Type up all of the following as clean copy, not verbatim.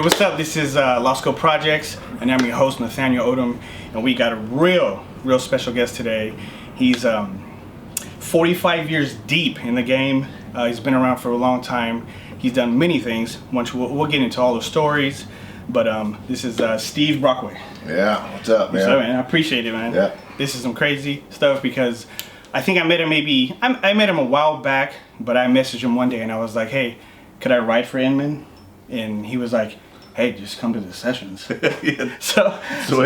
what's up? This is LOSKO PROJECTZ, and I'm your host, Nathaniel Odom, and we got a real special guest today. He's 45 years deep in the game. He's been around for a long time. He's done many things. We'll get into all the stories, but this is Steve Brockway. Yeah, what's up, man? What's up, man? I appreciate it, man. Yeah. This is some crazy stuff because I think I met him I met him a while back, but I messaged him one day and I was like, hey, could I write for Nmen? And he was like, hey, just come to the sessions. Yeah. So that's the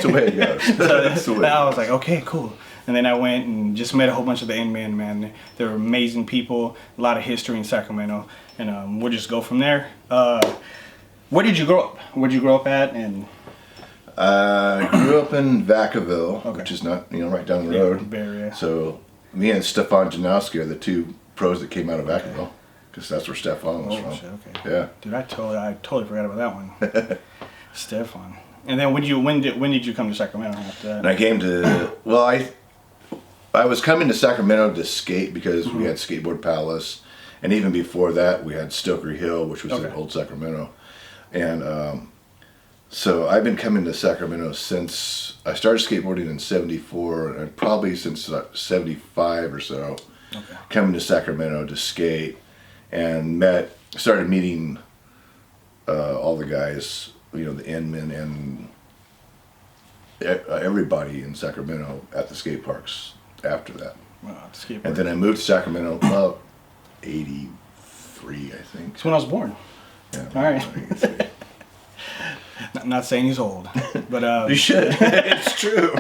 way it goes. That's the way I was like, okay, cool. And then I went and just met a whole bunch of the Nmen, man. They're amazing people, a lot of history in Sacramento, and we'll just go from there. Where did you grow up? Where'd you grow up at? And I grew up in Vacaville, okay, which is not, right down the road. Bay Area. So me and Stefan Janowski are the two pros that came out of Vacaville, because that's where Stefan was from. Shit, okay. Yeah. Dude, I totally forgot about that one. Stefan. And then when did you come to Sacramento after that? And I came to, I was coming to Sacramento to skate because we had Skateboard Palace, and even before that we had Stokery Hill, which was in Old Sacramento. And so I've been coming to Sacramento since I started skateboarding in '74, and probably since '75 or so. Okay. Coming to Sacramento to skate, and started meeting all the guys, the Nmen and everybody in Sacramento at the skate parks after that. Wow, the skate park. And then I moved to Sacramento about '83, I think. That's when I was born. Yeah. All right. Not saying he's old, but you should. It's true.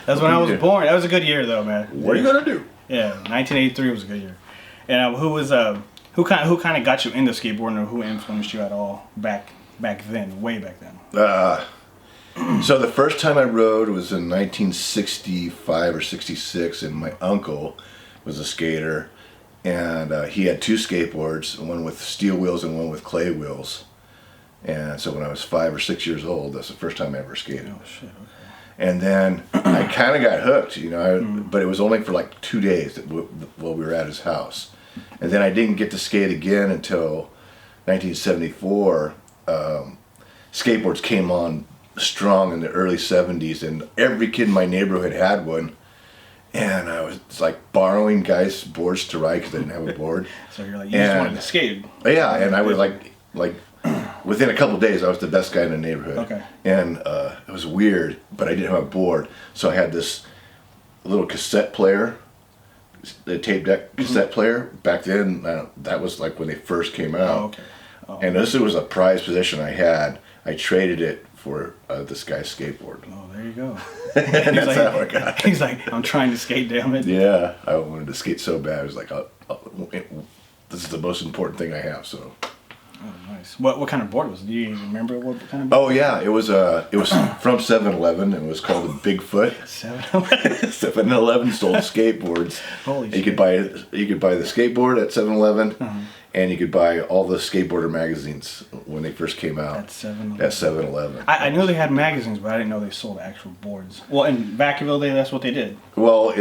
That's when I was born. That was a good year, though, man. What are you gonna do? Yeah, 1983 was a good year. And who kind of got you into skateboarding, or who influenced you at all back then, way back then? So the first time I rode was in 1965 or '66, and my uncle was a skater, and he had two skateboards, one with steel wheels and one with clay wheels. And so when I was 5 or 6 years old, that's the first time I ever skated. Oh shit! Okay. And then I kind of got hooked, but it was only for like 2 days while we were at his house. And then I didn't get to skate again until 1974. Skateboards came on strong in the early '70s, and every kid in my neighborhood had one. And I was like borrowing guys' boards to ride because I didn't have a board. So you're like, you just wanted to skate. Yeah, and I was like within a couple of days, I was the best guy in the neighborhood. Okay. And it was weird, but I didn't have a board, so I had this little cassette player, the tape deck cassette player. Back then, that was like when they first came out. Oh, okay. Oh. And this was a prized possession I had. I traded it for this guy's skateboard. Oh, there you go. And that's how I got it. He's like, I'm trying to skate, damn it. Yeah, I wanted to skate so bad. I was like, this is the most important thing I have, so. Oh, nice. What kind of board was it? Do you even remember what kind of board? Oh yeah, it was from 7-Eleven. It was called a Bigfoot. 7-Eleven. 7-Eleven sold skateboards. Holy shit. You could buy the skateboard at 7-Eleven, and you could buy all the skateboarder magazines when they first came out. At 7-Eleven. At 7-Eleven. I knew they had magazines, but I didn't know they sold actual boards. Well, in Vacaville, that's what they did. Well,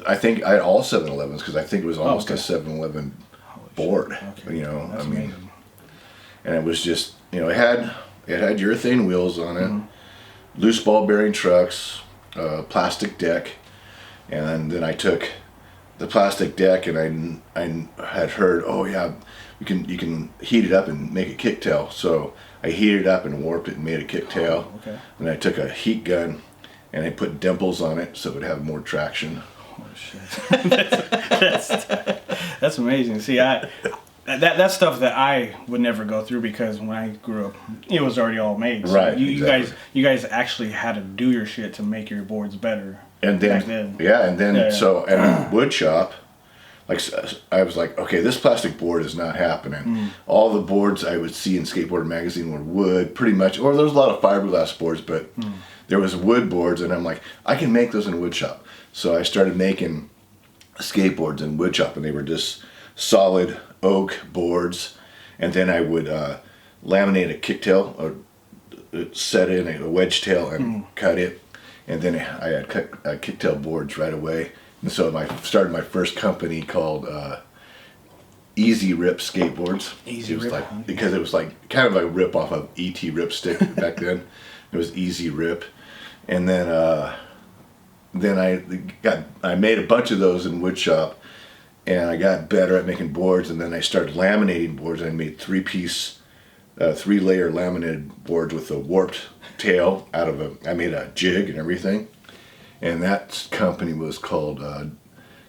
I think I had all 7-Elevens because I think it was almost a 7-Eleven board. Okay. That's amazing. And it was just, it had urethane wheels on it, loose ball bearing trucks, plastic deck, and then I took the plastic deck and I had heard, oh yeah, you can heat it up and make a kicktail. So I heated it up and warped it and made a kicktail. Oh, okay. And I took a heat gun and I put dimples on it so it would have more traction. Oh shit, that's amazing. See, that's stuff that I would never go through because when I grew up, it was already all made. So right. You guys actually had to do your shit to make your boards better. And then, and wood shop, like I was like, okay, this plastic board is not happening. All the boards I would see in Skateboarder magazine were wood, pretty much, or there was a lot of fiberglass boards, but there was wood boards, and I'm like, I can make those in wood shop. So I started making skateboards in wood shop, and they were just solid oak boards, and then I would laminate a kicktail or set in a wedge tail and cut it, and then I had cut kicktail boards right away. And so I started my first company called Easy Rip skateboards. Easy it was Rip, like huh? because it was like kind of a rip off of ET Ripstick back then. It was Easy Rip, and then I made a bunch of those in wood shop, and I got better at making boards, and then I started laminating boards. I made 3-layer laminated boards with a warped tail I made a jig and everything, and that company was called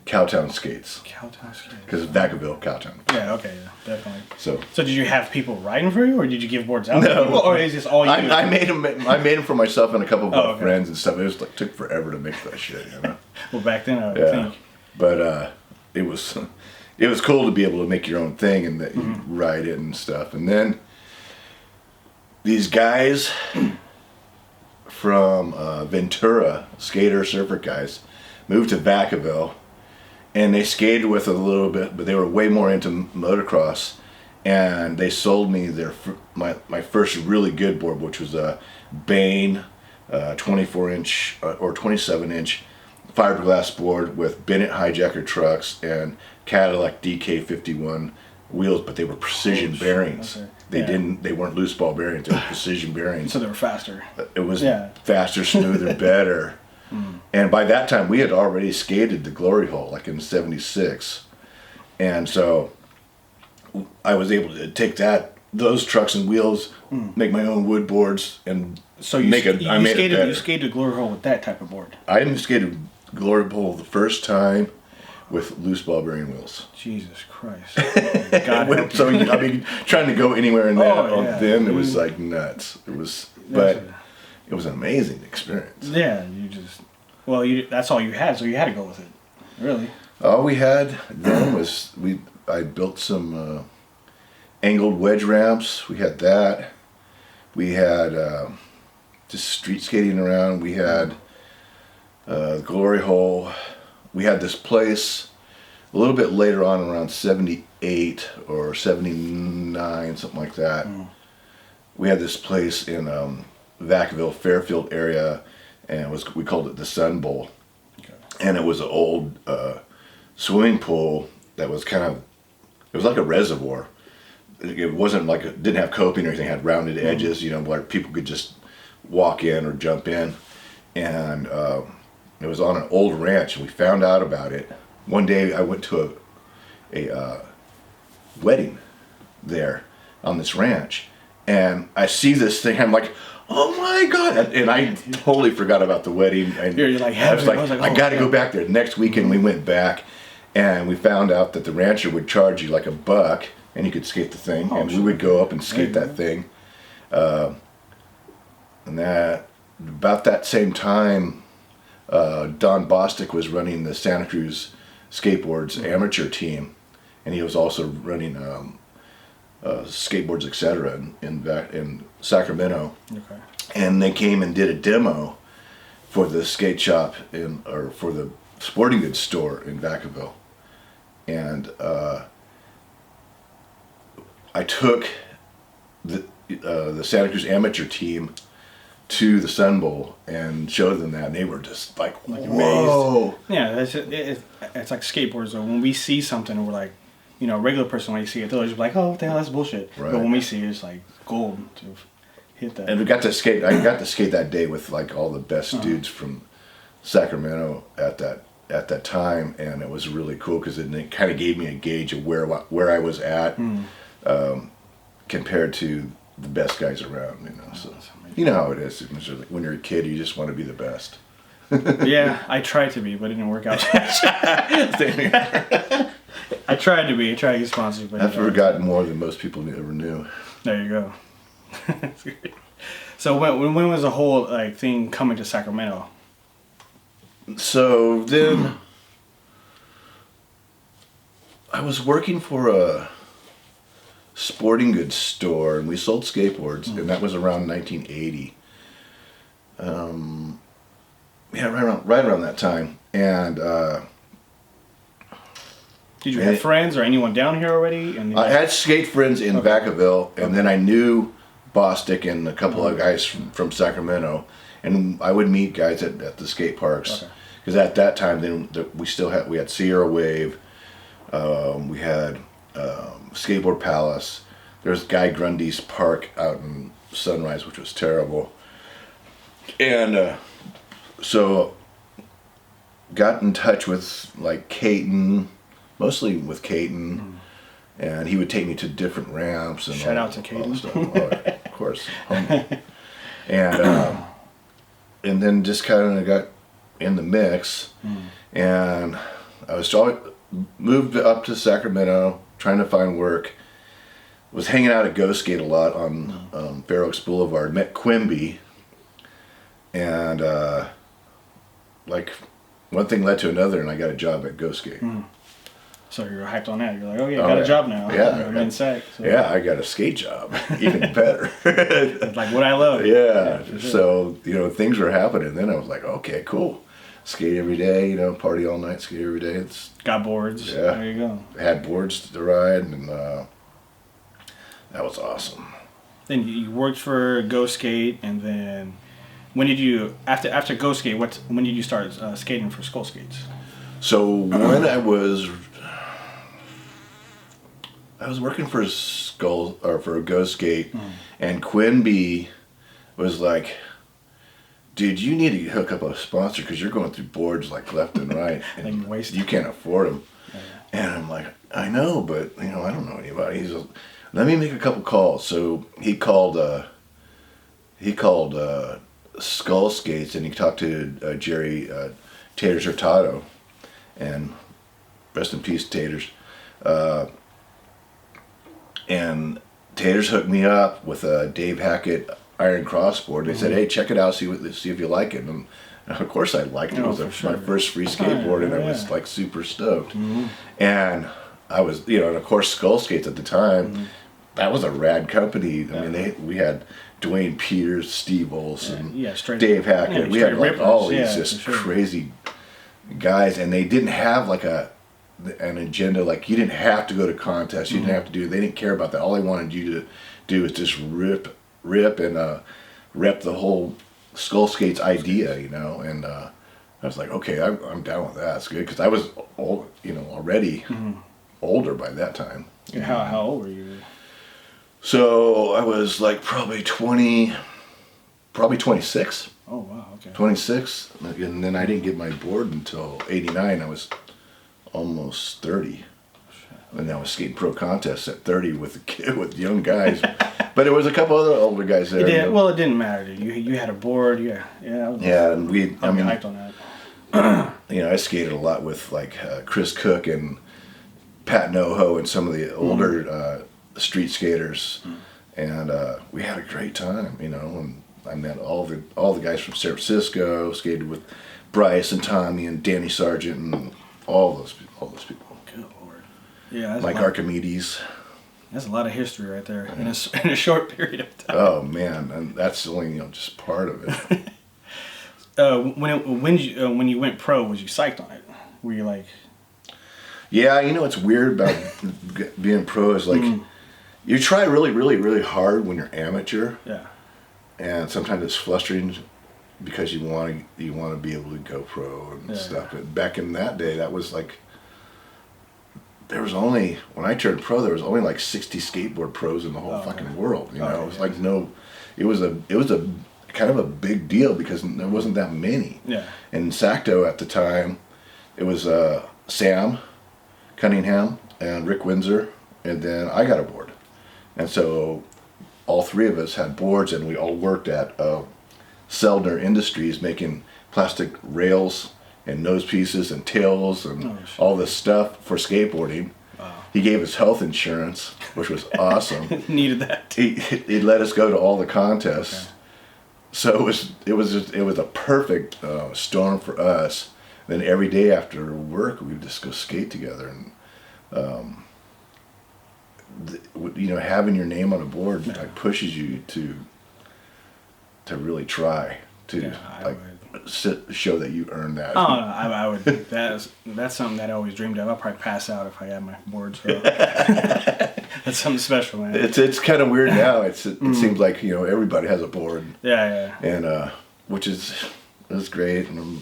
Cowtown Skates. Cowtown Skates. Because Vacaville, Cowtown. Yeah, okay, yeah, definitely. So did you have people riding for you, or did you give boards out to No. people, or is this all you? I made them for myself and a couple of my Oh, okay. friends and stuff. It was like took forever to make that shit, you know. Well, back then, I would Yeah, think. but it was cool to be able to make your own thing and that you ride it and stuff. And then these guys from Ventura, skater surfer guys, moved to Vacaville, and they skated with a little bit, but they were way more into motocross. And they sold me my first really good board, which was a Bane 24-inch or 27-inch fiberglass board with Bennett hijacker trucks and Cadillac DK51 wheels, but they were precision bearings. Okay. They weren't loose ball bearings, they were precision bearings. So they were faster. It was faster, smoother, better. And by that time we had already skated the Glory Hole like in '76. And so I was able to take those trucks and wheels, make my own wood boards, and So you skated Glory Hole with that type of board. I skated Glory Hole the first time with loose ball bearing wheels. Jesus Christ! God help So you. I mean, trying to go anywhere in that then it was Mm. like nuts. It was, but it was an amazing experience. Yeah, that's all you had, so you had to go with it. Really? All we had then was I built some angled wedge ramps. We had that. We had just street skating around. We had Glory Hole. We had this place a little bit later on, around 78 or 79, something like that. We had this place in Vacaville, Fairfield area, and we called it the Sun Bowl. Okay. And it was an old swimming pool that was it was like a reservoir. It wasn't like it didn't have coping or anything. It had rounded edges, you know, where people could just walk in or jump in. And it was on an old ranch, and we found out about it. One day I went to a wedding there on this ranch, and I see this thing. I'm like, oh my God. And I totally forgot about the wedding. And You're like, I was like, I got to go yeah. back there. Next weekend we went back, and we found out that the rancher would charge you like $1, and you could skate the thing. And we would go up and skate that thing. And that about that same time, Don Bostic was running the Santa Cruz Skateboards amateur team, and he was also running Skateboards Etc. in Sacramento. Okay. And they came and did a demo for the skate shop for the sporting goods store in Vacaville, and I took the Santa Cruz amateur team to the Sun Bowl and showed them that, and they were just like whoa. Amazed. Yeah, it's like skateboards though. When we see something, we're like, you know, a regular person when you see it, they're just like, oh, what the hell, that's bullshit. Right. But when we see it, it's like gold to hit that. And I got to skate that day with like all the best dudes from Sacramento at that time, and it was really cool because it kind of gave me a gauge of where I was at compared to the best guys around, you know. So you know how it is when you're a kid, you just want to be the best. Yeah, I tried to be, but it didn't work out. I tried to get sponsored, but I've forgotten more than most people ever knew. There you go. That's great. So when was the whole thing coming to Sacramento? So then I was working for a sporting goods store, and we sold skateboards, and that was around 1980. Yeah, right around that time. And did you have friends or anyone down here already? And I had skate friends in Vacaville, and then I knew Bostic and a couple of guys from Sacramento, and I would meet guys at the skate parks, because at that time then we had Sierra Wave, we had Skateboard Palace. There's Guy Grundy's Park out in Sunrise, which was terrible. And so got in touch with like Caton, mostly with Caton, and he would take me to different ramps and shout out to Caton. Stuff. Of course, and then just kind of got in the mix, and I was moved up to Sacramento trying to find work. Was hanging out at Go Skate a lot on Fair Oaks Boulevard. Met Quimby, and like one thing led to another, and I got a job at Go Skate. So you were hyped on that. You're like, oh yeah, I got a job now. Yeah, I'm in Sac. So. Yeah, I got a skate job, even better. It's like what I love. Yeah. Sure. So things were happening. Then I was like, okay, cool. Skate every day. Party all night. Skate every day. Got boards. Yeah. There you go. Had boards to ride, and that was awesome. Then you worked for Go Skate, and then when did you after Go Skate? When did you start skating for Skull Skates? So when I was working for for Go Skate, and Quimby was like, "Dude, you need to hook up a sponsor because you're going through boards like left and right, and you can't afford them." Yeah. And I'm like, "I know, but I don't know anybody." He's like, let me make a couple calls. So he called Skull Skates, and he talked to Jerry Taters Hurtado, and rest in peace, Taters. And Taters hooked me up with a Dave Hackett Iron Crossboard. They said, "Hey, check it out, see if you like it." And of course, I liked it. It was my first free skateboard, and I was like super stoked. And I was, and of course, Skull Skates at the time. That was a rad company. I mean, we had Dwayne Peters, Steve Olson, Dave Hackett. We had like all these crazy guys, and they didn't have like an agenda. Like you didn't have to go to contests. You didn't have to do. They didn't care about that. All they wanted you to do is just rip and rep the whole Skull Skates idea, And I was like, okay, I'm down with that. That's good because I was already older by that time. How old were you? So I was like probably 26. Oh wow, okay. 26, and then I didn't get my board until '89. I was almost 30, and I was skating pro contests at 30 with young guys. But there was a couple other older guys there. It didn't matter. You had a board. Yeah. And I'm hyped on that. I skated a lot with like Chris Cook and Pat Noho and some of the older street skaters, and we had a great time, and I met all the guys from San Francisco, skated with Bryce and Tommy and Danny Sargent and all those people. Good Lord. Yeah, Mike Archimedes. That's a lot of history right there in a short period of time. Oh man, and that's only just part of it. When you went pro, was you psyched on it? Were you like? Yeah, what's weird about being pro is like you try really, really, really hard when you're amateur. Yeah. And sometimes it's frustrating because you want to be able to go pro and stuff. But back in that day, that was like when I turned pro, there was only like 60 skateboard pros in the whole fucking world. It was like it was a kind of a big deal because there wasn't that many. Yeah. And in Sacto at the time, it was Sam Cunningham and Rick Windsor, and then I got a board. And so all three of us had boards, and we all worked at Seldner Industries making plastic rails and nose pieces and tails and all this stuff for skateboarding. Wow. He gave us health insurance, which was awesome. Needed that. He let us go to all the contests. Okay. So it was a perfect storm for us. Then every day after work, we would just go skate together, and having your name on a board like pushes you to really try to show that you earned that. Oh, no, I would. That's something that I always dreamed of. I'd probably pass out if I had my board. So that's something special, man. It's kind of weird now. It seems like everybody has a board. Yeah. And which is great, and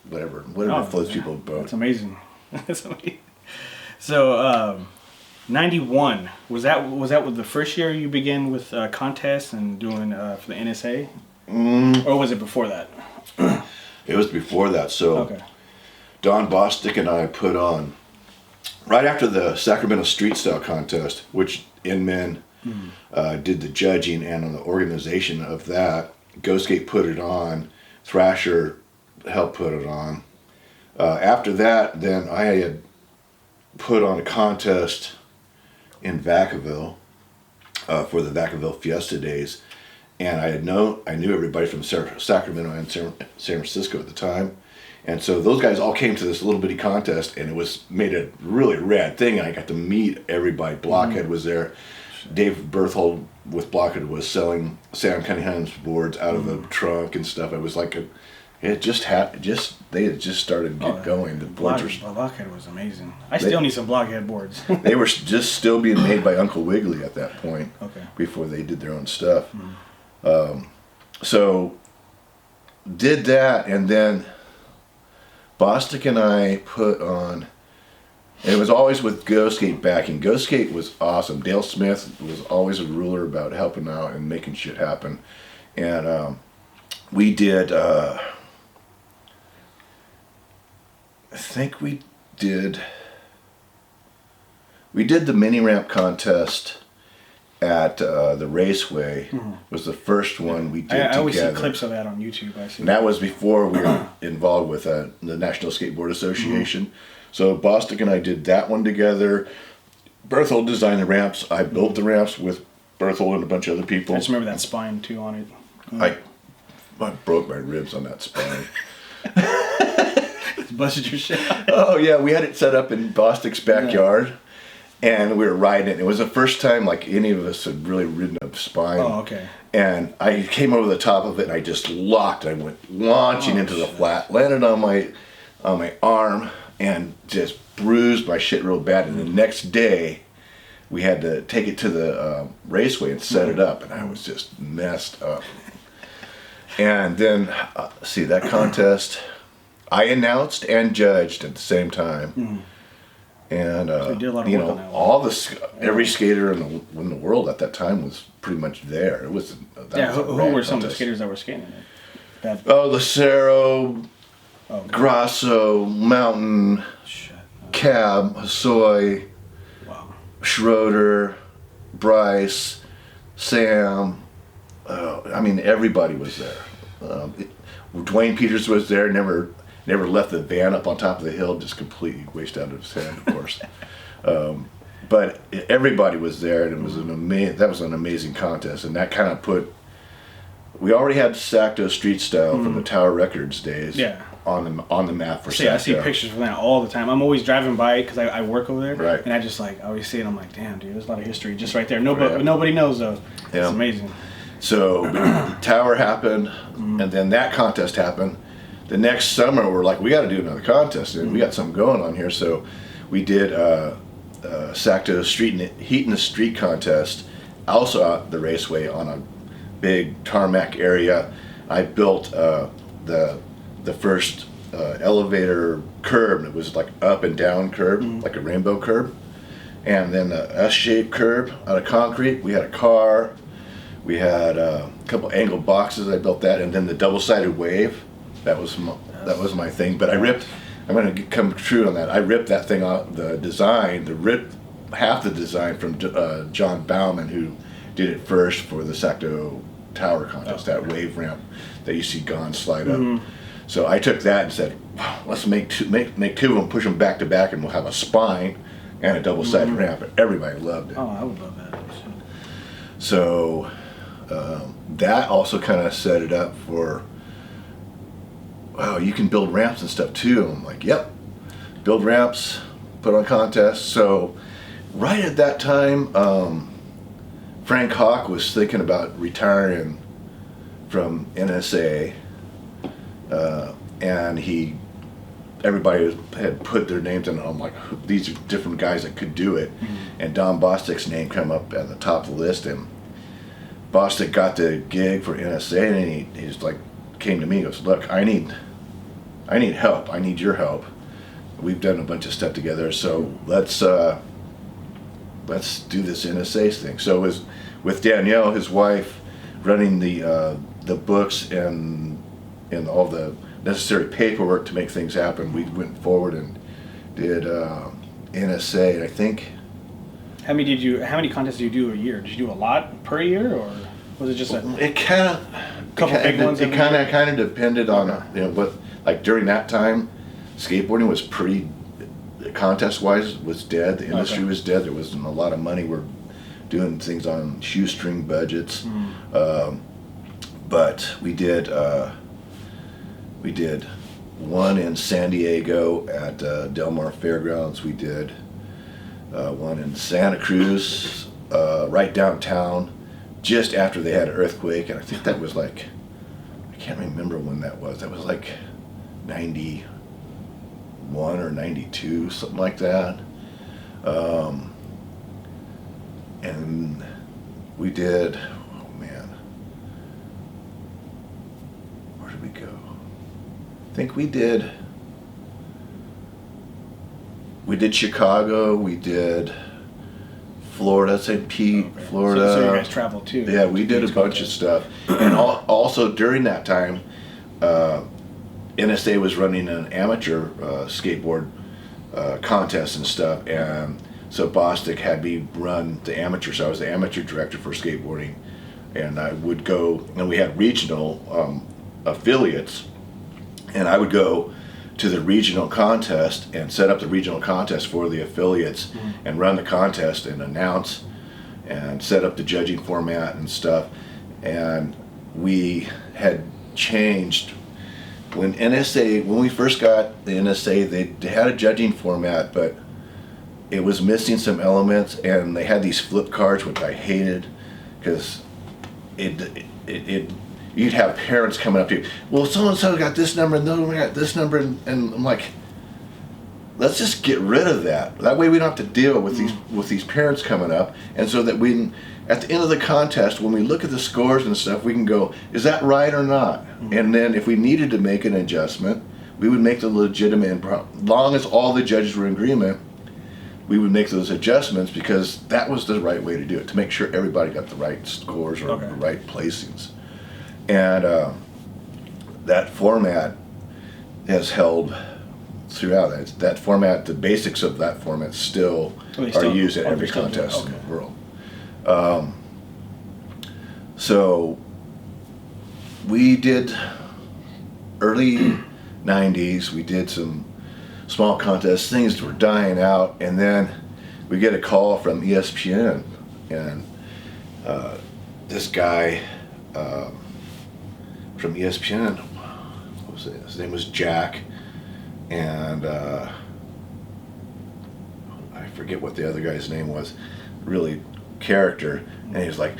whatever floats people's boat. That's amazing. That's amazing. So 91. Was that with the first year you began with contests and doing for the NSA? Or was it before that? It was before that. So okay. Don Bostic and I put on, right after the Sacramento Street Style Contest, which Nmen did the judging and on the organization of that. GoSkate put it on. Thrasher helped put it on. After that, then I had put on a contest in Vacaville for the Vacaville Fiesta Days, and I knew everybody from Sacramento and San Francisco at the time, and so those guys all came to this little bitty contest, and it was made a really rad thing. And I got to meet everybody. Blockhead was there. Dave Berthold with Blockhead was selling Sam Cunningham's boards out of the trunk and stuff. It was like they had just started going. The boards were, Blockhead was amazing. I still need some Blockhead boards. They were just still being made by Uncle Wiggily at that point. Okay. Before they did their own stuff. So did that, and then Bostic and I put on. And it was always with GoSkate backing. GoSkate was awesome. Dale Smith was always a ruler about helping out and making shit happen. And we did, I think we did the mini ramp contest at the Raceway. Was the first one we did together. I always see clips of that on YouTube. And that was before we were involved with the National Skateboard Association. So Bostic and I did that one together. Berthold designed the ramps. I built the ramps with Berthold and a bunch of other people. I just remember that spine too on it. I broke my ribs on that spine. Busted your shit. Oh yeah, we had it set up in Bostic's backyard, and we were riding it. It was the first time like any of us had really ridden a spine. Oh, okay. And I came over the top of it, and I just locked. I went launching into the flat, landed on my arm, and just bruised my shit real bad. And the next day, we had to take it to the Raceway and set it up, and I was just messed up. And then, see, that contest, I announced and judged at the same time. And so you did a lot of you work know, on that one. every skater in the world at that time was pretty much there. It was who were some of the skaters that were skating it? Lucero, Grasso, Mountain, Cab, Hosoi, Schroeder, Bryce, Sam. I mean, everybody was there. Dwayne Peters was there. Never left the van up on top of the hill. Just completely wasted out of his hand, of course. But everybody was there, and it was that was an amazing contest, and that kind of put. We already had Sacto Street Style from the Tower Records days. Yeah. On the map for Sacto. I see pictures from that all the time. I'm always driving by it because I work over there. Right. And I just I always see it. I'm like, damn, dude, there's a lot of history just right there. Nobody knows though. Yeah. It's amazing. So the Tower happened, and then that contest happened. The next summer, we're like, we got to do another contest, and we got something going on here. So we did Sacto Heat in the Street contest, also out the Raceway on a big tarmac area. I built the first elevator curb. It was like up and down curb, like a rainbow curb, and then the S-shaped curb out of concrete. We had a car. We had a couple angled boxes. I built that, and then the double-sided wave. That was my thing. But I'm going to come true on that. I ripped that thing out. The design, half the design from John Bauman, who did it first for the Sacto Tower contest. That wave ramp that you see Gone slide up. So I took that and said, let's make two of them, push them back to back, and we'll have a spine and a double-sided ramp. And everybody loved it. Oh, I would love that. So that also kind of set it up for, wow, you can build ramps and stuff too. I'm like, yep, build ramps, put on contests. So right at that time, Frank Hawk was thinking about retiring from NSA, and everybody had put their names in. I'm like, these are different guys that could do it. And Don Bostic's name came up at the top of the list, and Bostic got the gig for NSA, and he just like came to me and goes, look, I need help. I need your help. We've done a bunch of stuff together, so let's let's do this NSA thing. So it was with Danielle, his wife, running the books and all the necessary paperwork to make things happen. We went forward and did NSA, and I think. How many contests do you do a year? Did you do a lot per year, or was it just a couple big ones? It kind of depended on what, like during that time, skateboarding was pretty, contest-wise was dead. The industry was dead. There wasn't a lot of money. We're doing things on shoestring budgets, but we did one in San Diego at Del Mar Fairgrounds. We did one in Santa Cruz, right downtown, just after they had an earthquake, and I think that was like, I can't remember when that was. That was like 91 or 92, something like that. And we did, oh man, where did we go? I think we did Chicago, we did Florida, St. Pete, Florida. So you guys traveled too. Yeah, we did a bunch of stuff. And also during that time, NSA was running an amateur skateboard contest and stuff, and so Bostic had me run the amateur. So I was the amateur director for skateboarding, and I would go, and we had regional affiliates, and I would go to the regional contest and set up the regional contest for the affiliates and run the contest and announce and set up the judging format and stuff. And we had changed when we first got the NSA, they had a judging format, but it was missing some elements, and they had these flip cards, which I hated, because you'd have parents coming up to you, well, so-and-so got this number, and no one got this number, and I'm like, let's just get rid of that. That way we don't have to deal with these parents coming up, and so that at the end of the contest, when we look at the scores and stuff, we can go, is that right or not? And then if we needed to make an adjustment, we would make the legitimate, as long as all the judges were in agreement, we would make those adjustments, because that was the right way to do it, to make sure everybody got the right scores or the right placings. And that format has held throughout. That format, the basics of that format still are used at every contest in the world. So we did early 90s, we did some small contests, things were dying out, and then we get a call from ESPN, and this guy from ESPN, what was it? His name was Jack, and I forget what the other guy's name was, really character, and he was like,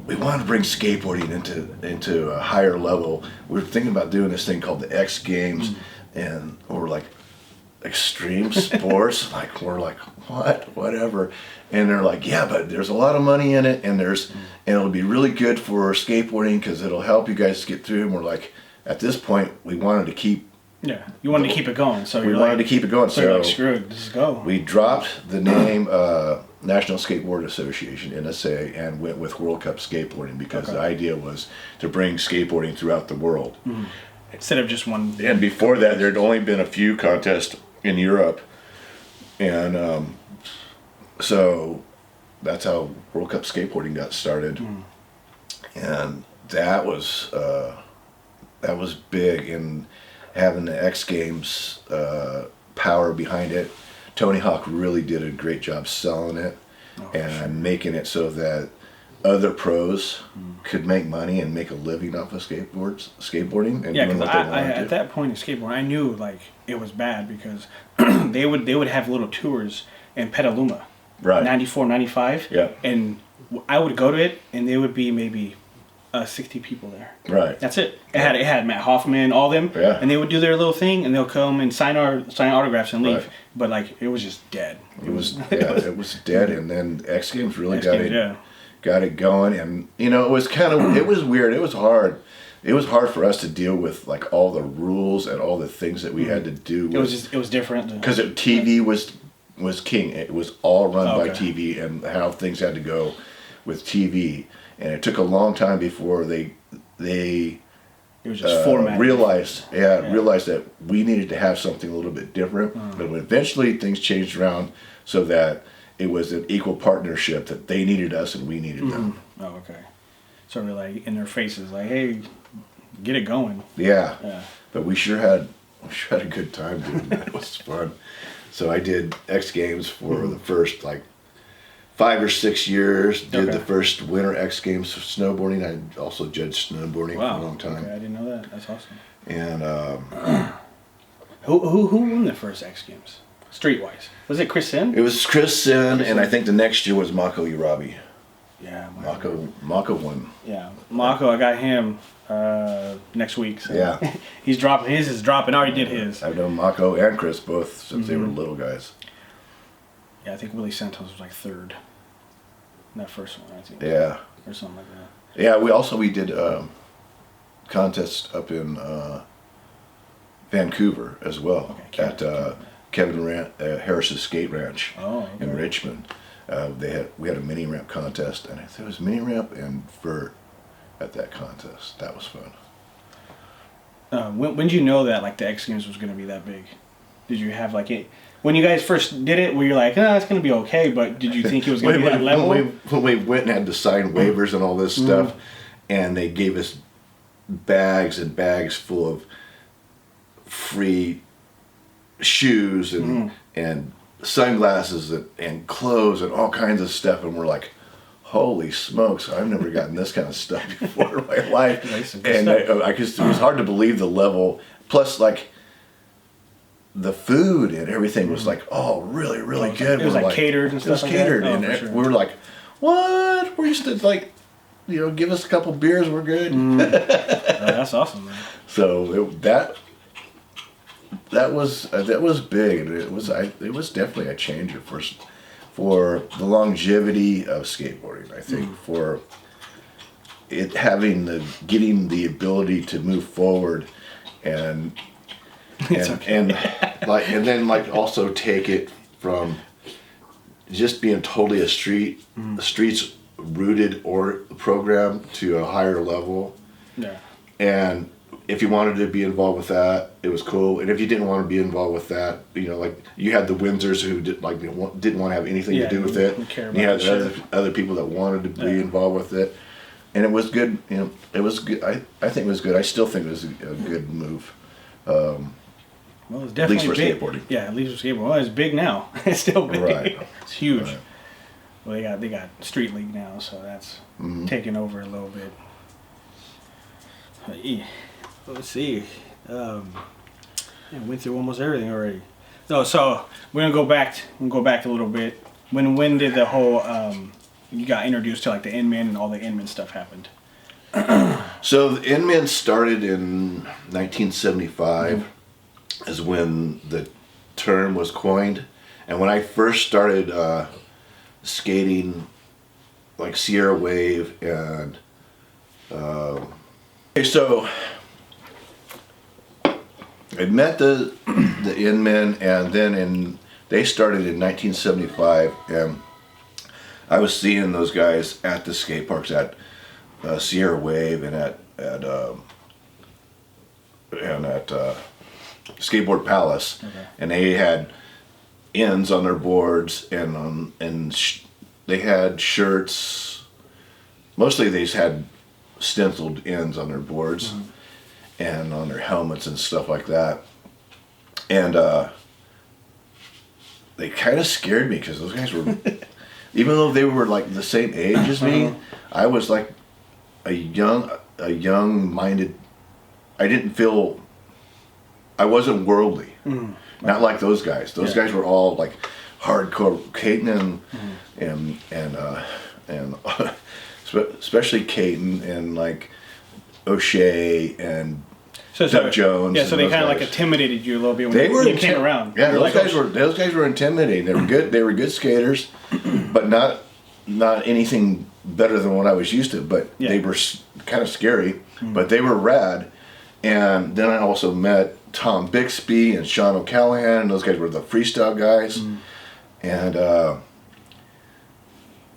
we want to bring skateboarding into a higher level. We're thinking about doing this thing called the X Games, and we're like, extreme sports, like we're like, whatever, and they're like, yeah, but there's a lot of money in it, and it'll be really good for skateboarding because it'll help you guys get through. And we're like, at this point, we wanted to keep. Yeah, you wanted to keep it going, so we wanted to keep it going. So you're like, screw it, let's go. We dropped the name National Skateboard Association (NSA) and went with World Cup skateboarding, because the idea was to bring skateboarding throughout the world. Instead of just one. And before that, there'd only been a few contests in Europe, and so that's how World Cup skateboarding got started, and that was big, and having the X Games power behind it. Tony Hawk really did a great job selling it and making it so that other pros could make money and make a living off of skateboarding and doing what they wanted to. At that point in skateboarding, I knew like it was bad, because they would have little tours in Petaluma, right? 94, 95, and I would go to it, and there would be maybe 60 people there. Right. That's it. It had Matt Hoffman, all them, and they would do their little thing, and they'll come and sign autographs and leave. Right. But like it was just dead. It was dead, and then X Games really got it going, and it was it was weird. It was hard. It was hard for us to deal with like all the rules and all the things that we had to do. It was different because TV was was king. It was all run by Okay. TV and how things had to go with TV. And it took a long time before they It was just formatted. realized that we needed to have something a little bit different. But eventually things changed around so that it was an equal partnership, that they needed us and we needed them. Oh, okay. So we're like in their faces, like, hey, get it going. Yeah. Yeah. But we sure had a good time doing that. It was fun. So I did X Games for the first like 5 or 6 years. Did Okay. the first Winter X Games for snowboarding. I also judged snowboarding for a long time. Okay, I didn't know that. That's awesome. And Who won the first X Games? Streetwise. Was it Chris Sin? it was Chris Sin, and I think the next year was Mako Urabi. Yeah. Mako won. Yeah. Mako, I got him next week. So. Yeah. He's dropping. His is dropping. I already did his. I've known Mako and Chris both since they were little guys. Yeah, I think Willie Santos was like third. In that first one, I think. Yeah. Or something like that. Yeah, we did contests up in Vancouver as well, Okay, at Kevin Harris's Skate Ranch in okay. Richmond. We had a mini ramp contest, and I think it was mini ramp and vert at that contest. That was fun. When did you know that like the X Games was going to be that big? Did you have like it when you guys first did it? Were you like, it's going to be okay? But did you think it was going to be that level? When we went and had to sign waivers and all this stuff, and they gave us bags and bags full of free shoes and sunglasses and clothes and all kinds of stuff, and we're like, holy smokes, I've never gotten this kind of stuff before in my life. And I guess it was hard to believe the level. Plus, like, the food and everything was like, really, really good. It was like catered and stuff. It was catered, like and that? we were like, what? We're used to like, give us a couple beers, we're good. That's awesome, man. So that was big, and it was definitely a changer for the longevity of skateboarding. I think for it getting the ability to move forward and then also take it from just being totally a streets rooted or program to a higher level. Yeah. And if you wanted to be involved with that, it was cool. And if you didn't want to be involved with that, like you had the Windsors who didn't want to have anything to do with it. And you had other people that wanted to be involved with it, and it was good. It was good. I think it was good. I still think it was a good move. Well, it's definitely at least for big. skateboarding. Yeah, at least for skateboarding. Well, it's big now. It's still big. Right. It's huge. Right. Well, they got Street League now, so that's taking over a little bit. Let's see. Went through almost everything already. No, so we're gonna go back. A little bit. When did the whole you got introduced to like the Nmen and all the Nmen stuff happened? So the Nmen started in 1975, is when the term was coined, and when I first started skating, like Sierra Wave and so I met the Nmen, and then they started in 1975, and I was seeing those guys at the skate parks at Sierra Wave and at Skateboard Palace, and they had ends on their boards, and they had shirts. Mostly they just had stenciled ends on their boards and on their helmets and stuff like that. And they kind of scared me because those guys were, even though they were like the same age as me, I was like a young-minded. I wasn't worldly. Not like those guys. Those guys were all like hardcore. Caton and especially Caton and like O'Shea and Doug Jones. Yeah, so they kind of guys. like intimidated you a little bit when you came around. Yeah, those guys were intimidating. They were good. They were good skaters, but not anything better than what I was used to. But they were kind of scary. But they were rad. And then I also met Tom Bixby and Sean O'Callahan. And those guys were the freestyle guys. And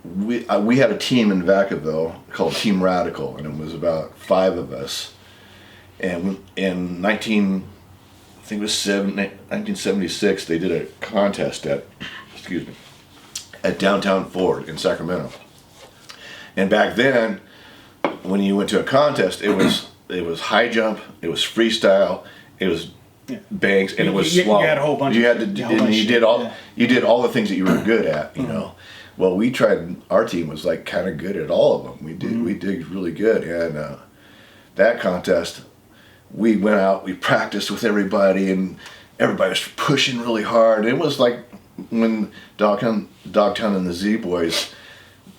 we had a team in Vacaville called Team Radical, and it was about 5 of us. And in 1976, they did a contest at downtown Ford in Sacramento. And back then, when you went to a contest, it was high jump, it was freestyle, it was banks, and it was slalom. You had a whole bunch. You did all the things that you were good at, you know. Well, we tried. Our team was like kind of good at all of them. We did really good, and that contest, we went out, we practiced with everybody, and everybody was pushing really hard. It was like when Dogtown and the Z Boys.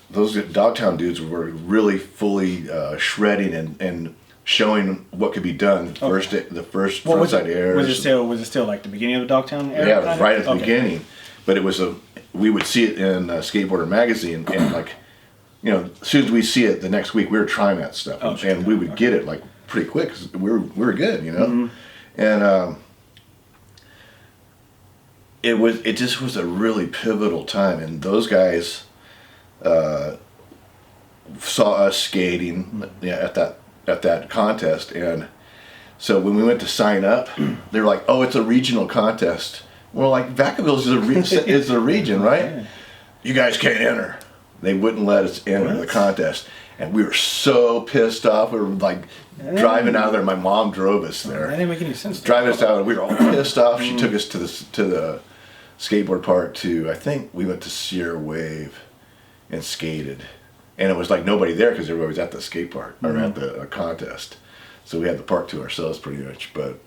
Those Dogtown dudes were really fully shredding and showing what could be done. The first frontside airs. Was it still like the beginning of the Dogtown era? Yeah, it was right at the beginning. But it was we would see it in Skateboarder magazine, and like, you know, as soon as we see it the next week, we were trying that stuff, and we would get it like pretty quick because we were good, you know, and it just was a really pivotal time, and those guys saw us skating at that contest, and so when we went to sign up, they were like, "Oh, it's a regional contest." We're like, "Vacaville is a region, right? Yeah. You guys can't enter." They wouldn't let us enter the contest, and we were so pissed off. We were like driving out of there. My mom drove us there. That didn't make any sense. Driving us out, we were all pissed off. She took us to the skateboard park. I think we went to Sierra Wave and skated, and it was like nobody there because everybody was at the skate park or at the contest, so we had the park to ourselves pretty much. But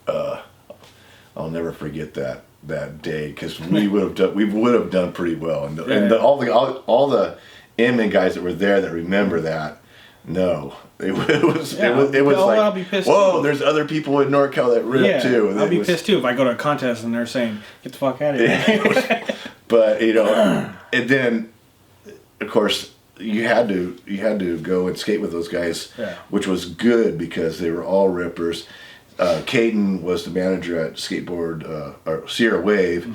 I'll never forget that day because we would have done pretty well, and all the Nmen guys that were there that remember that. No, it was like, whoa, there's other people in NorCal that rip too. I'll be pissed too if I go to a contest and they're saying, "Get the fuck out of here." But you know, and then of course you had to go and skate with those guys, which was good because they were all rippers. Caden was the manager at or Sierra Wave.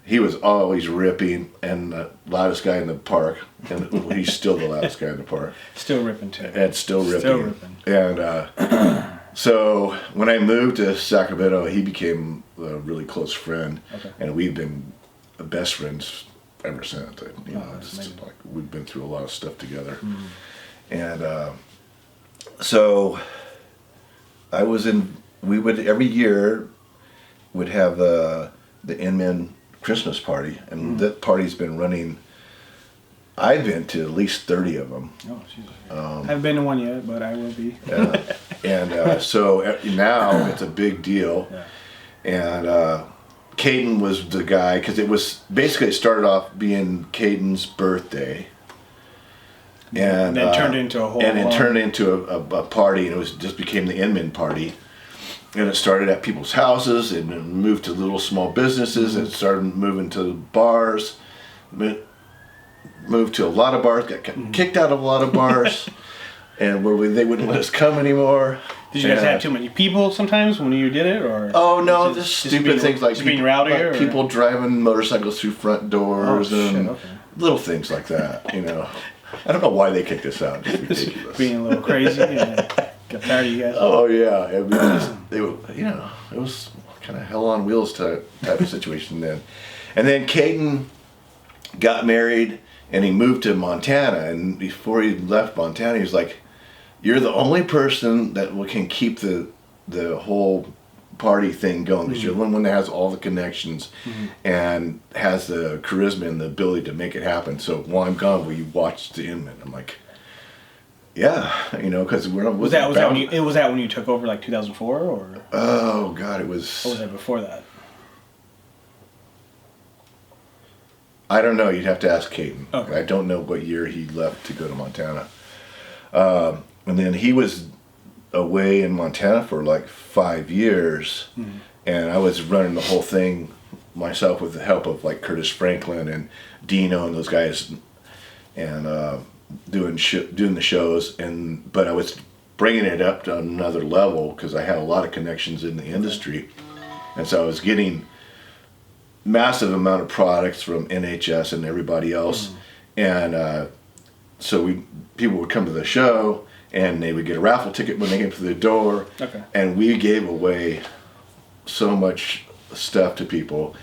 He was always ripping and the loudest guy in the park, and he's still the loudest guy in the park. Still ripping too. And still ripping. And so when I moved to Sacramento, he became a really close friend, and we've been best friends ever since. You know, it's like we've been through a lot of stuff together, and so we would every year would have the Nmen Christmas party, and that party's been running. I've been to at least 30 of them. Oh, Jesus. I haven't been to one yet, but I will be. And so now it's a big deal. And Caden was the guy, because it started off being Caden's birthday. And then turned into a whole. And it turned into a party, and it just became the Nmen party. And it started at people's houses, and then moved to little small businesses, and started moving to bars. Moved to a lot of bars, got kicked out of a lot of bars, and where they wouldn't let us come anymore. Did you guys have too many people sometimes when you did it, or? Oh no, just stupid things like being rowdy, like people driving motorcycles through front doors and little things like that. You know, I don't know why they kicked us out. It's ridiculous. Being a little crazy. Got tired of you guys. Oh yeah, it was kind of hell on wheels type of situation then. And then Caden got married and he moved to Montana, and before he left Montana, he was like, "You're the only person that can keep the whole party thing going, because you're the one that has all the connections and has the charisma and the ability to make it happen. So while I'm gone, will you watch the Nmen?" I'm like, "Yeah," you know, because was that when you took over, like 2004, or? Oh God, it was. Or was that before that? I don't know. You'd have to ask Caden. Okay. I don't know what year he left to go to Montana. And then he was away in Montana for like 5 years, and I was running the whole thing myself with the help of like Curtis Franklin and Dino and those guys, and doing the shows. But I was bringing it up to another level because I had a lot of connections in the industry, and so I was getting massive amount of products from NHS and everybody else, and so people would come to the show and they would get a raffle ticket when they came to the door, and we gave away so much stuff to people,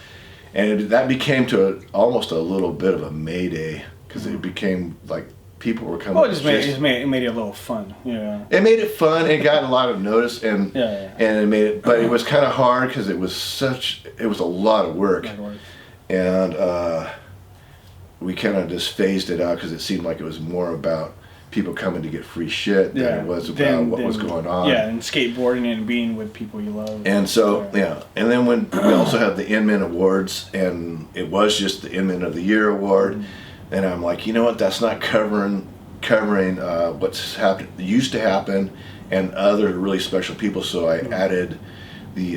and that became almost a little bit of a Mayday, because it became like people were coming. Oh, it made it a little fun. Yeah. It made it fun. It got a lot of notice, and it made it. But it was kind of hard because it was a lot of work, and we kind of just phased it out because it seemed like it was more about people coming to get free shit than it was about what was going on. Yeah, and skateboarding and being with people you love. And so and then when we also had the Nmen Awards, and it was just the Nmen of the Year award. And I'm like, you know what? That's not covering what's used to happen, and other really special people. So I added the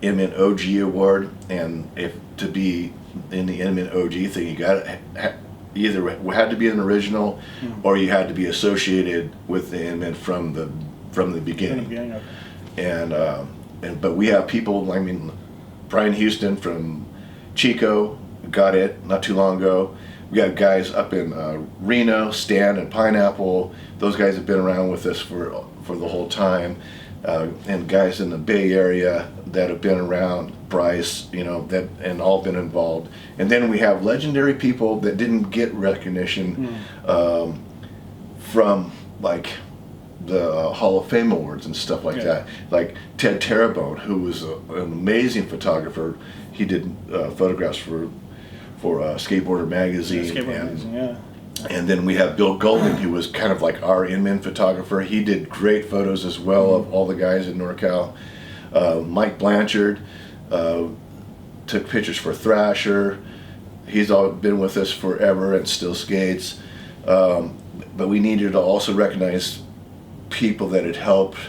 Nmen OG award, and to be in the Nmen OG thing, you got either had to be an original, or you had to be associated with the Nmen from the beginning. But we have people. I mean, Brian Houston from Chico got it not too long ago. We got guys up in Reno, Stan and Pineapple. Those guys have been around with us for the whole time. And guys in the Bay Area that have been around, Bryce, and all been involved. And then we have legendary people that didn't get recognition from like the Hall of Fame awards and stuff like that. Like Ted Terrebonne, who was an amazing photographer. He did photographs for Skateboarder magazine, and then we have Bill Golden, who was kind of like our Nmen photographer. He did great photos as well of all the guys in NorCal. Mike Blanchard took pictures for Thrasher. He's been with us forever and still skates. But we needed to also recognize people that had helped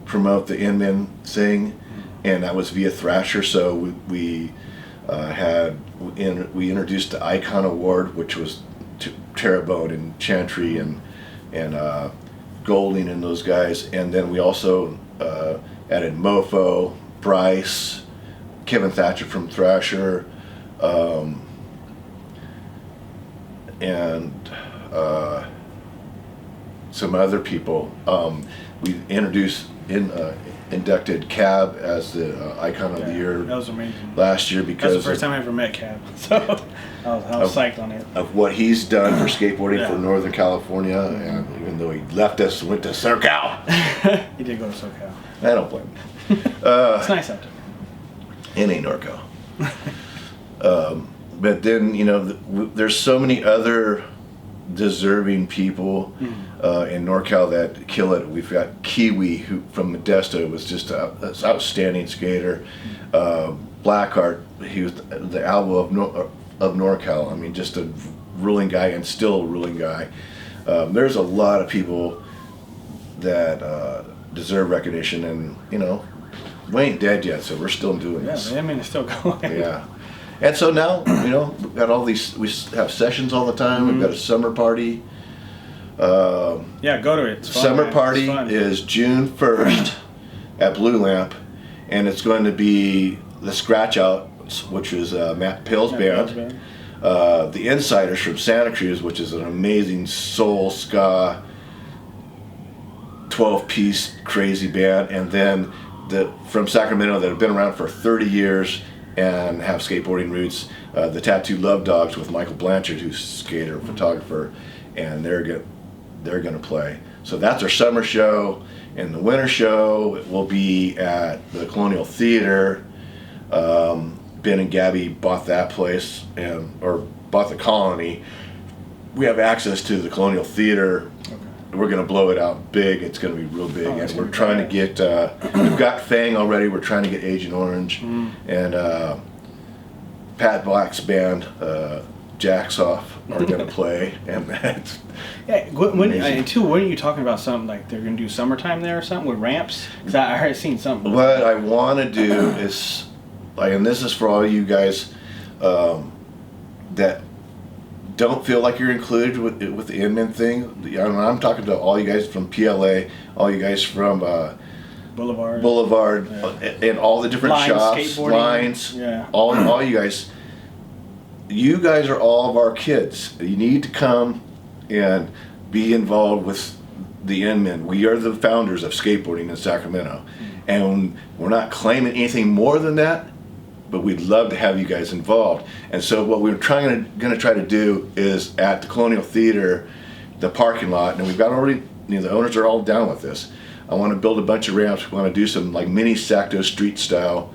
promote the Nmen thing, and that was via Thrasher. So we introduced the Icon Award, which was Terrebonne and Chantry and Golding and those guys, and then we also added Mofo, Bryce, Kevin Thatcher from Thrasher, and some other people. We inducted Cab as the Icon of the Year. That was amazing. Last year, because that's the first time I ever met Cab, so I was psyched on it. Of what he's done for skateboarding for Northern California, and even though he left us and went to SoCal. He did go to SoCal. I don't blame him. It's nice out there. It ain't NorCal. But then, there's so many other deserving people in NorCal that kill it. We've got Kiwi, who from Modesto was just an outstanding skater. Blackheart, he was the Alvo of NorCal. I mean, just a ruling guy, and still a ruling guy. There's a lot of people that deserve recognition, and we ain't dead yet, so we're still doing this. Yeah, I mean, it's still going. Yeah. And so now, we've got all these, we have sessions all the time. We've got a summer party. Go to it. It's fun, summer party is June 1st at Blue Lamp, and it's going to be the Scratch Out, which is Matt Pill's band. The Insiders from Santa Cruz, which is an amazing soul ska 12-piece crazy band, and then from Sacramento that have been around for 30 years and have skateboarding roots, the Tattoo Love Dogs with Michael Blanchard, who's a skater, photographer, and they're gonna play. So that's our summer show. And the winter show will be at the Colonial Theater. Ben and Gabby bought that place, or bought the Colony. We have access to the Colonial Theater. We're going to blow it out big. It's going to be real big. And we're trying to get, we've got Fang already. We're trying to get Agent Orange. And Pat Black's band, Jacksoff, are going to play. And that's when are you talking about something like they're going to do summertime there or something with ramps? Because I heard seen something. What I want to do is, and this is for all you guys that don't feel like you're included with the Nmen thing. I'm talking to all you guys from PLA, all you guys from Boulevard, and all the different shops, lines, all you guys. You guys are all of our kids. You need to come and be involved with the Nmen. We are the founders of skateboarding in Sacramento, and we're not claiming anything more than that, but we'd love to have you guys involved. And so what we're going to try to do is at the Colonial Theater, the parking lot, and we've got already, the owners are all down with this. I want to build a bunch of ramps. We want to do some like mini Sacto street style,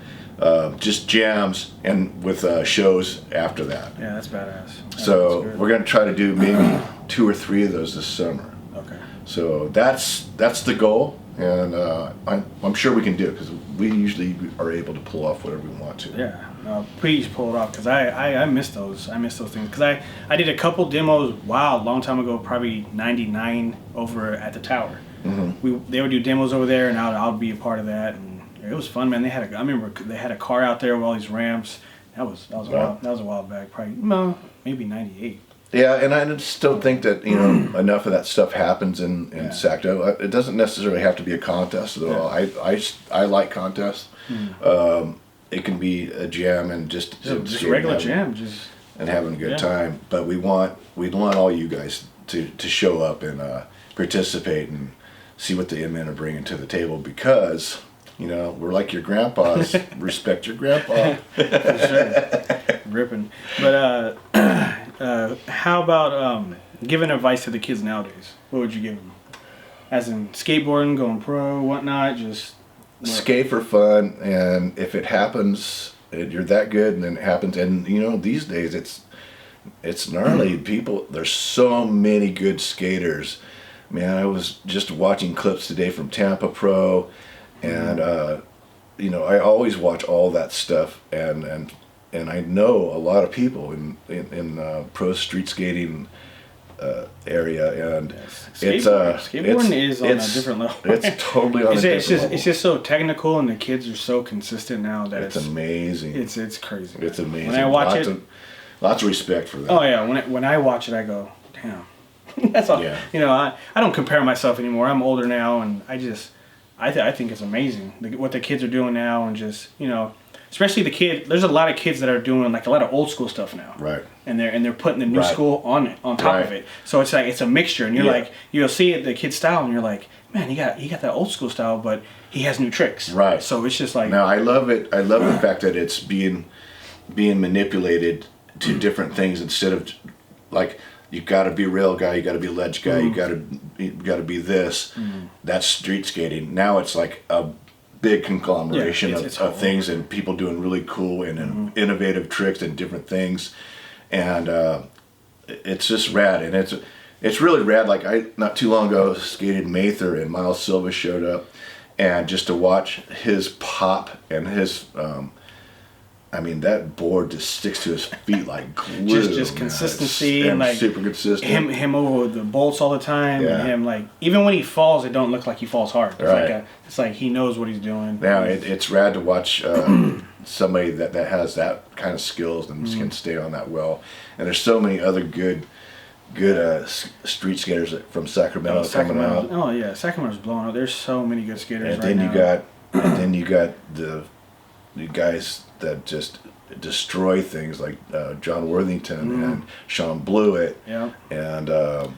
just jams, and with shows after that. Yeah, that's badass. So we're going to try to do maybe 2 or 3 of those this summer. Okay. So that's the goal, and I'm sure we can do it because we usually are able to pull off whatever we want to. Yeah. Please pull it off because I miss those. I miss those things because I did a couple demos. Wow, a long time ago, probably '99 over at the Tower. They would do demos over there, and I'll be a part of that, and it was fun, man. I remember they had a car out there with all these ramps. That was a while back, probably maybe '98. Yeah, and I just don't think that enough of that stuff happens in Sacto. It doesn't necessarily have to be a contest at all. I like contests. It can be a jam and just regular jam, and having a good time. But we'd want all you guys to show up and participate and see what the Nmen are bringing to the table because we're like your grandpas. Respect your grandpa. For sure. Ripping. But how about giving advice to the kids nowadays? What would you give them? As in skateboarding, going pro, whatnot, just... Skate for fun, and if it happens, you're that good, and then it happens. And these days it's gnarly. People, there's so many good skaters. Man, I was just watching clips today from Tampa Pro, and I always watch all that stuff, and I know a lot of people in pro street skating area, and skateboarding is on a different level. It's totally on a different level. It's just so technical, and the kids are so consistent now that it's amazing. It's crazy. It's amazing. When I watch lots of respect for that. Oh yeah, when I watch it, I go, damn. That's all. Yeah. I don't compare myself anymore. I'm older now, and I think it's amazing what the kids are doing now, and just especially the kid. There's a lot of kids that are doing like a lot of old school stuff now. Right. And they're putting the new school on top of it. So it's like it's a mixture, and you're like you'll see it, the kid's style, and you're like, man, he got that old school style, but he has new tricks. Right. So it's just like. No, I love it. I love the fact that it's being manipulated to different things instead of like you got to be a rail guy, you got to be a ledge guy, you got to be this. That's street skating. Now it's like a big conglomeration of things, and people doing really cool and innovative tricks and different things, and it's just rad. And it's really rad. Like I not too long ago skated Mather, and Miles Silva showed up, and just to watch his pop and his that board just sticks to his feet like glue. Just consistency and like super consistent. Him over the bolts all the time, and him like even when he falls, it don't look like he falls hard. It's it's like he knows what he's doing. Now it's rad to watch somebody that has that kind of skills and can stay on that well. And there's so many other good street skaters from Sacramento coming out. Oh yeah, Sacramento's blowing up. There's so many good skaters and right now. then you got the guys that just destroy things like John Worthington and Sean Blewett and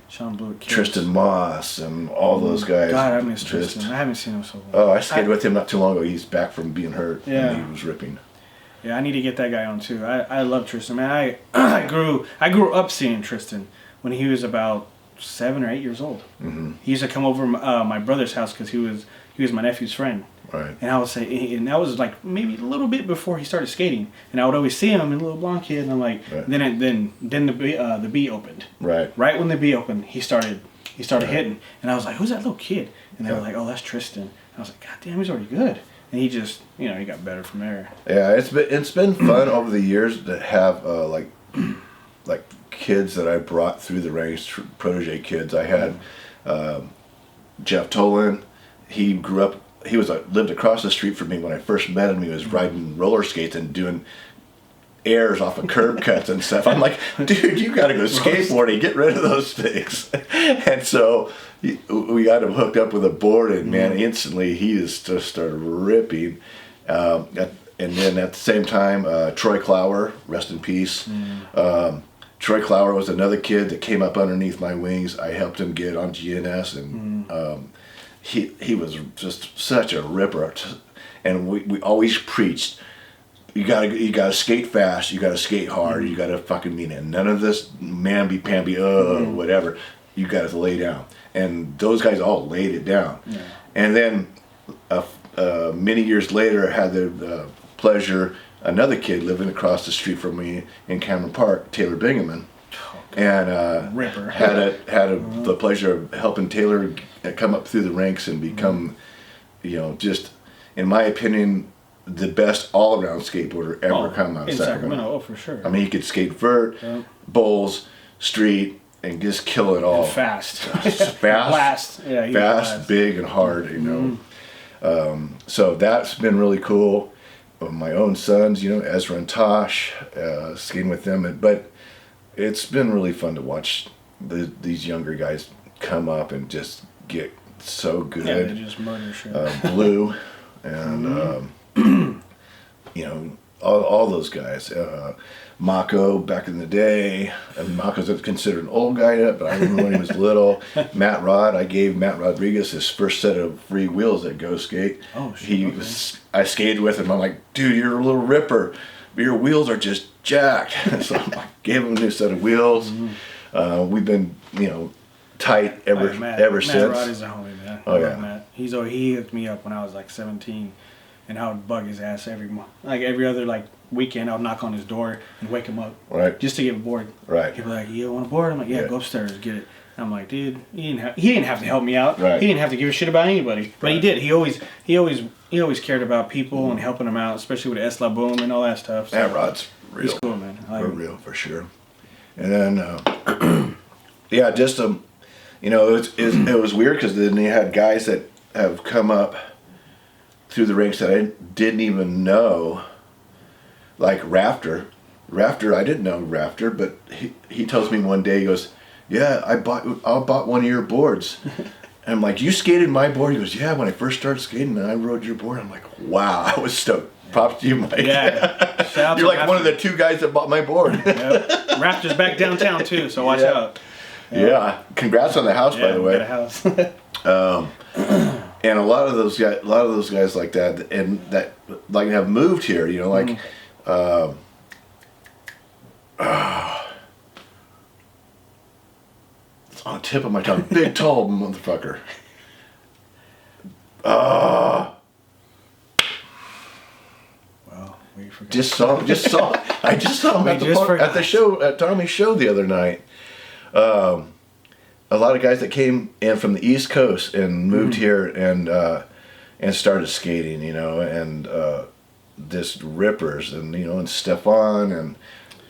Sean Blewett, Tristan Moss and all those guys. God, I miss Tristan. I haven't seen him so long. Oh, I skated with him not too long ago. He's back from being hurt. Yeah, and he was ripping. Yeah, I need to get that guy on too. I love Tristan, man. I grew up seeing Tristan when he was about 7 or 8 years old. He used to come over my brother's house because he was my nephew's friend. Right. And I would say, and that was like maybe a little bit before he started skating, and I would always see him, and a little blonde kid, and I'm like, then the B opened. Right. Right when the B opened, he started hitting, and I was like, who's that little kid? And they were like, oh, that's Tristan. And I was like, God damn, he's already good. And he just, he got better from there. Yeah, it's been fun over the years to have like kids that I brought through the ranks, protege kids. I had Jeff Tolan. He grew up. He lived across the street from me when I first met him. He was riding roller skates and airs off of curb cuts and stuff. I'm like, dude, you got to go skateboarding. Get rid of those things. And so we got him hooked up with a board, and man, instantly he just started ripping. And then at the same time, Troy Clower, rest in peace. Troy Clower was another kid that came up underneath my wings. I helped him get on GNS, and he was just such a ripper. And we always preached, you gotta skate fast, you gotta skate hard, you gotta fucking mean it. None of this mamby-pamby, whatever. You gotta lay down. And those guys all laid it down. Yeah. And then many years later, I had the pleasure, another kid living across the street from me in Cameron Park, Taylor Bingaman, and Ripper. had the pleasure of helping Taylor come up through the ranks and become, just, in my opinion, the best all-around skateboarder ever come out of Sacramento. Oh, for sure. I mean, he could skate vert, bowls, street, and just kill it all. And fast. Blast. Yeah, fast, big, and hard, So that's been really cool. My own sons, Ezra and Tosh, skating with them. But it's been really fun to watch these younger guys come up and just get so good. Yeah, they just murder shit. Blue and all those guys. Mako back in the day, and Mako's considered an old guy yet, but I remember when he was little. Matt Rod, I gave Matt Rodriguez his first set of free wheels at Go Skate. Oh shit. I skated with him. I'm like, dude, you're a little ripper, but your wheels are just jacked. So I gave him a new set of wheels. We've been, tight ever since. Matt Rod is a homie, man. Oh yeah. Matt. He hooked me up when I was like 17, and I would bug his ass every month, like every other weekend. I would knock on his door and wake him up, right, just to get a board. Right. He'd be like, "You want a board?" I'm like, "Yeah, go upstairs, get it." I'm like, "Dude, he didn't have to help me out. Right. He didn't have to give a shit about anybody, but he did. He always cared about people and helping them out, especially with S La Boom and all that stuff." So Matt Rod's real. He's cool, man. I like him. Real for sure. And then, just it was weird because then you had guys that have come up through the ranks that I didn't even know, like Rafter. I didn't know Rafter, but he tells me one day, he goes, "Yeah, I bought one of your boards." And I'm like, "You skated my board?" He goes, "Yeah, when I first started skating, I rode your board." I'm like, "Wow," I was stoked. Props to you, Mike. Yeah. Shout out You're to like one of the two guys that bought my board. Yep. Raptor's back downtown too, so watch out. Yeah. Congrats on the house, by the way. Got a house. And a lot of those guys like that, and that have moved here. It's on the tip of my tongue. Big tall motherfucker. Well, we forgot. I just saw him at the show, at Tommy's show the other night. A lot of guys that came in from the East Coast and moved here and started skating, and just rippers, and Stefan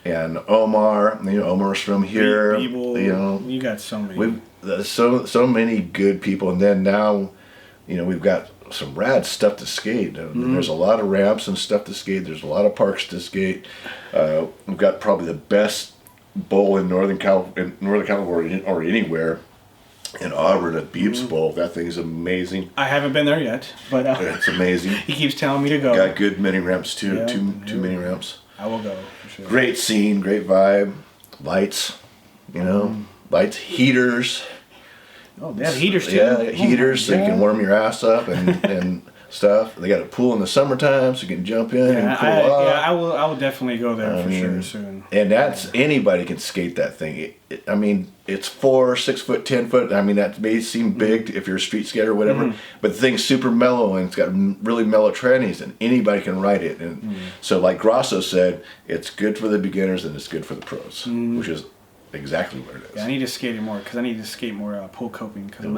and Omar. Omar's from here. People, you got so many. So many good people, and then now, we've got some rad stuff to skate. There's a lot of ramps and stuff to skate. There's a lot of parks to skate. We've got probably the best bowl in Northern California or anywhere. In Auburn at Beebs Bowl. That thing's amazing. I haven't been there yet, but it's amazing. He keeps telling me to go. Got good mini ramps too. Yeah, two mini ramps. I will go for sure. Great scene, great vibe, lights, lights, heaters. Oh, they have heaters too. Yeah, heaters so you can warm your ass up and stuff. They got a pool in the summertime so you can jump in and cool off. Yeah, I will definitely go there for sure soon. And that's anybody can skate that thing. It's 4, 6 foot, 10 foot. That may seem big if you're a street skater or whatever, but the thing's super mellow and it's got really mellow trannies and anybody can ride it. And so, like Grosso said, it's good for the beginners and it's good for the pros, which is exactly what it is. Yeah, I need to skate it more because I need to skate more pool coping because I'm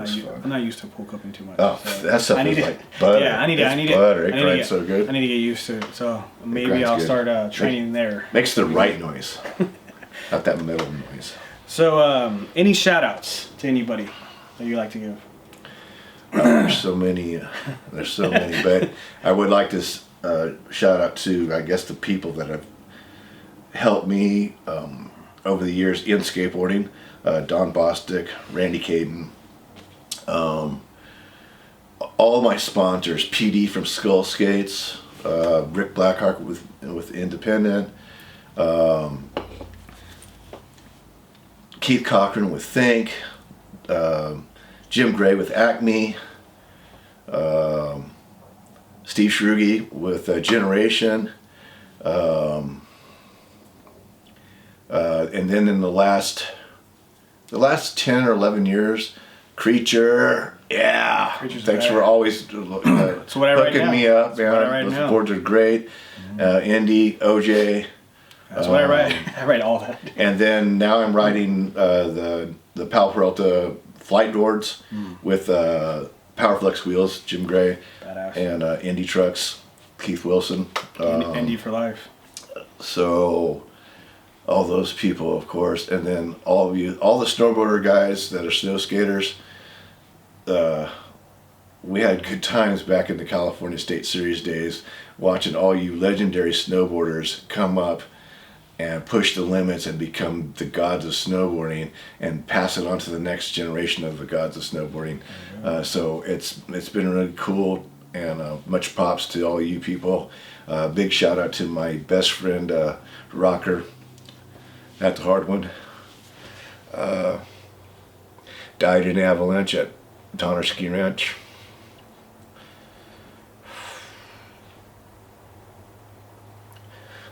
not used to pool coping too much. Oh, so that stuff is like butter. Yeah, I need butter. It grinds so good. I need to get used to it. So maybe I'll start training there. Makes the right noise, not that metal noise. So, any shout outs to anybody that you like to give? There's so many, but I would like to shout out to, I guess, the people that have helped me over the years in skateboarding. Don Bostic, Randy Caden, all my sponsors, PD from Skull Skates, Rick Blackheart with Independent, Keith Cochran with Think, Jim Gray with Acme, Steve Shrugi with Generation, and then in the last 10 or 11 years, Creature, yeah. Thanks for always hooking me up, man. Those boards are great. Indy, OJ. That's what I write. I write all that. And then now I'm writing the Pal Peralta flight boards with Powerflex wheels, Jim Gray. Badass. And Indy trucks, Keith Wilson. Indy for life. So all those people, of course, and then all of you, all the snowboarder guys that are snow skaters. We had good times back in the California State Series days, watching all you legendary snowboarders come up and push the limits and become the gods of snowboarding and pass it on to the next generation of the gods of snowboarding. So it's been really cool, and much props to all you people. Big shout out to my best friend Rocker at the hard one. Died in an avalanche at Donner Ski Ranch.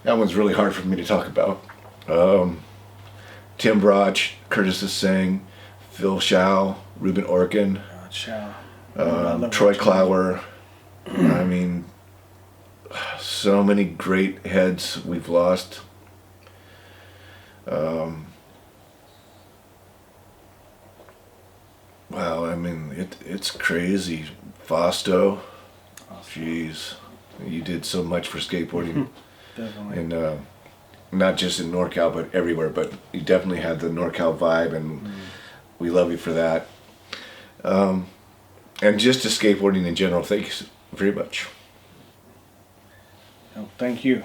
That one's really hard for me to talk about. Tim Broch, Curtis Singh, Phil Shao, Ruben Orkin, Troy Clower. I mean, so many great heads we've lost. Wow, I mean, it's crazy. Fausto, jeez, you did so much for skateboarding. Definitely. And not just in NorCal, but everywhere. But you definitely had the NorCal vibe, and we love you for that. And just to skateboarding in general, thanks very much. Oh, thank you.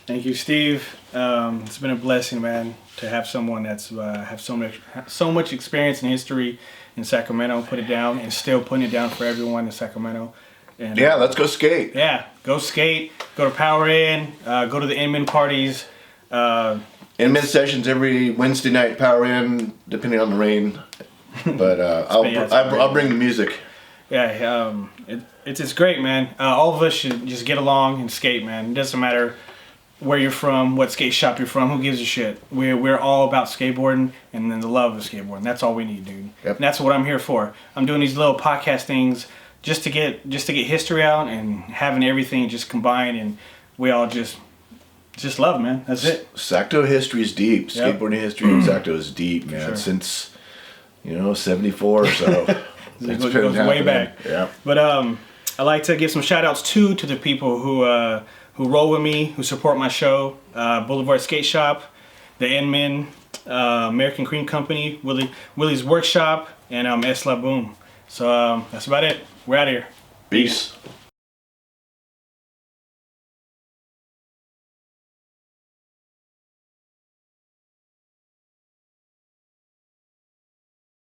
Thank you, Steve. It's been a blessing, man, to have someone that's have so much experience and history in Sacramento, put it down, and still putting it down for everyone in Sacramento. And, yeah, let's go skate. Yeah, go skate, go to Power In, go to the Nmen parties. Nmen sessions every Wednesday night, Power In, depending on the rain. But I'll bring the music. Yeah, it's great, man. All of us should just get along and skate, man. It doesn't matter where you're from, what skate shop you're from, who gives a shit. We're all about skateboarding and then the love of skateboarding. That's all we need, dude. Yep. And that's what I'm here for. I'm doing these little podcast things just to get history out and having everything just combined, and we all just love, man. That's it. Sacto history is deep. Yep. Skateboarding history in Sacto is deep, man. Sure. Since 74 or so. It goes way back. Yeah. But I'd like to give some shout outs to the people who roll with me, who support my show. Boulevard Skate Shop, the Nmen, American Cream Company, Willie's Workshop, and S La Boom. So that's about it. We're out of here. Peace.